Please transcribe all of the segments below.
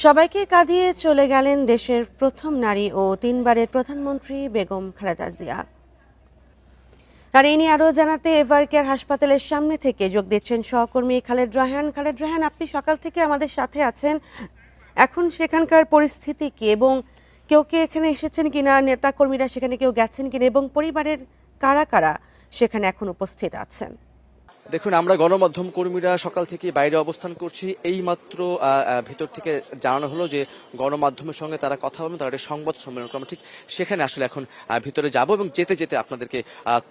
সবাইকে কাঁদিয়ে চলে গেলেন দেশের প্রথম নারী ও তিনবারের প্রধানমন্ত্রী বেগম খালেদা জিয়া। আর এই নিয়ে আরও জানাতে এভার কেয়ার হাসপাতালের সামনে থেকে যোগ দিচ্ছেন সহকর্মী খালেদ রায়হান। আপনি সকাল থেকে আমাদের সাথে আছেন। এখন সেখানকার পরিস্থিতি কি, এবং কেউ কে এখানে এসেছেন কিনা, নেতা কর্মীরা সেখানে কেউ গেছেন কিনা, এবং পরিবারের কারা কারা সেখানে এখন উপস্থিত আছেন? দেখুন, আমরা গণমাধ্যম কর্মীরা সকাল থেকে বাইরে অবস্থান করছি। এইমাত্র ভেতর থেকে জানানো হলো যে গণমাধ্যমের সঙ্গে তারা কথা বলবেন, তারা একটা সংবাদ সম্মেলন করবেন। ঠিক সেখানে আসলে এখন ভিতরে যাব এবং যেতে যেতে আপনাদেরকে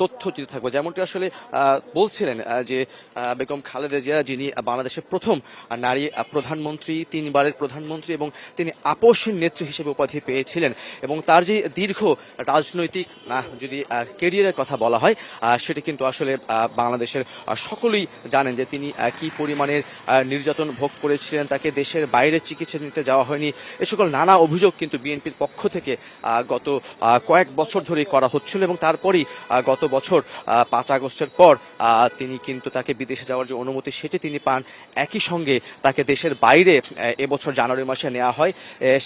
তথ্য দিতে থাকবো। যেমনটি আসলে বলছিলেন যে বেগম খালেদা জিয়া, যিনি বাংলাদেশের প্রথম নারী প্রধানমন্ত্রী, তিনবারের প্রধানমন্ত্রী, এবং তিনি আপসহীন নেত্রী হিসেবে উপাধি পেয়েছিলেন, এবং তার যে দীর্ঘ রাজনৈতিক যদি কেরিয়ারের কথা বলা হয়, সেটি কিন্তু আসলে বাংলাদেশের সকলেই জানেন যে তিনি কি পরিমাণের নির্যাতন ভোগ করেছিলেন, তাকে দেশের বাইরে চিকিৎসা নিতে যাওয়া হয়নি, এ সকল নানা অভিযোগ কিন্তু বিএনপির পক্ষ থেকে গত কয়েক বছর ধরেই করা হচ্ছিল। এবং তারপরই গত বছর 5 আগস্টের পর তিনি কিন্তু তাকে বিদেশে যাওয়ার যে অনুমতি সেটি তিনি পান। একই সঙ্গে তাকে দেশের বাইরে এবছর জানুয়ারি মাসে নেওয়া হয়।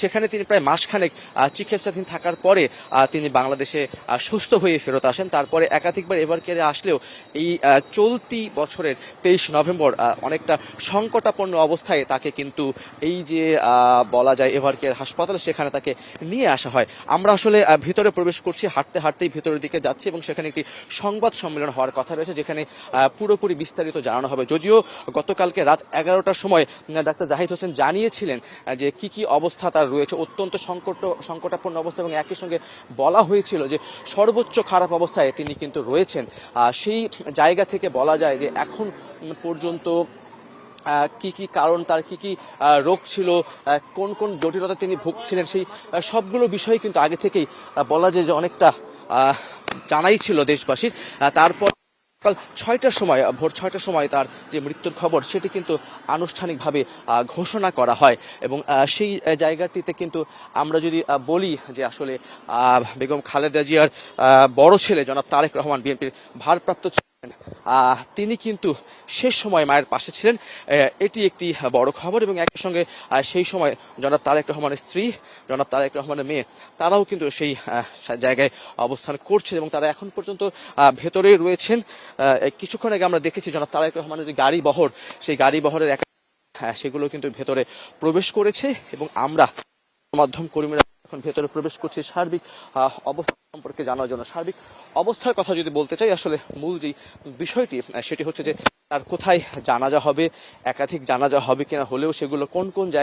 সেখানে তিনি প্রায় মাসখানেক চিকিৎসাধীন থাকার পরে তিনি বাংলাদেশে সুস্থ হয়ে ফেরত আসেন। তারপরে একাধিকবার এভার কেয়ারে আসলেও এই চলতি বছরের 23 নভেম্বর অনেকটা সংকটাপন্ন অবস্থায় তাকে কিন্তু এই যে বলা যায় এভার কেয়ার হাসপাতাল, সেখানে তাকে নিয়ে আসা হয়। আমরা আসলে ভিতরে প্রবেশ করছি, হাঁটতে হাঁটতেই ভিতরের দিকে যাচ্ছি, এবং সেখানে একটি সংবাদ সম্মেলন হওয়ার কথা রয়েছে, যেখানে পুরোপুরি বিস্তারিত জানানো হবে। যদিও গতকালকে রাত 11টার সময় ডাক্তার জাহিদ হোসেন জানিয়েছিলেন যে কি কি অবস্থা তার রয়েছে, অত্যন্ত সংকটাপন্ন অবস্থা, এবং একই সঙ্গে বলা হয়েছিল যে সর্বোচ্চ খারাপ অবস্থায় তিনি কিন্তু রয়েছেন। সেই জায়গা থেকে বলা যায় যে এখন পর্যন্ত কি কি কারণ, তার কি কি রোগ ছিল, কোন কোন জটিলতা তিনি ভুগছিলেন, সেই সবগুলো বিষয় কিন্তু আগে থেকেই বলা যায় যে অনেকটা জানাই ছিল দেশবাসীর। তারপর সকাল 6টার সময়, ভোর 6টার সময় তার যে মৃত্যুর খবর সেটি কিন্তু আনুষ্ঠানিকভাবে ঘোষণা করা হয়। এবং সেই জায়গাটিতে কিন্তু আমরা যদি বলি যে আসলে বেগম খালেদা জিয়ার বড় ছেলে জনাব তারেক রহমান, বিএনপির ভারপ্রাপ্ত তিনি কিন্তু শেষ সময় মায়ের পাশে ছিলেন, এটি একটি বড় খবর। এবং একই সঙ্গে সেই সময় জনাব তারেক রহমানের স্ত্রী, জনাব তারেক রহমানের মেয়ে, তারাও কিন্তু সেই জায়গায় অবস্থান করছেন, এবং তারা এখন পর্যন্ত ভেতরে রয়েছেন। কিছুক্ষণ আগে আমরা দেখেছি জনাব তারেক রহমানের যে গাড়ি বহর, সেই গাড়ি বহরের সেগুলো কিন্তু ভেতরে প্রবেশ করেছে, এবং আমরা মাধ্যম কর্মীরা এখন ভেতরে প্রবেশ করছি সার্বিক অবস্থা সম্পর্কে জানার জন্য। সার্বিক অবস্থার কথা যদি বলতে চাই, আসলে মূল যে বিষয়টি সেটি হচ্ছে যে তার কোথায় জানাজা হবে, একাধিক জানাজা হবে কিনা, হলেও সেগুলো কোন কোন জায়গায়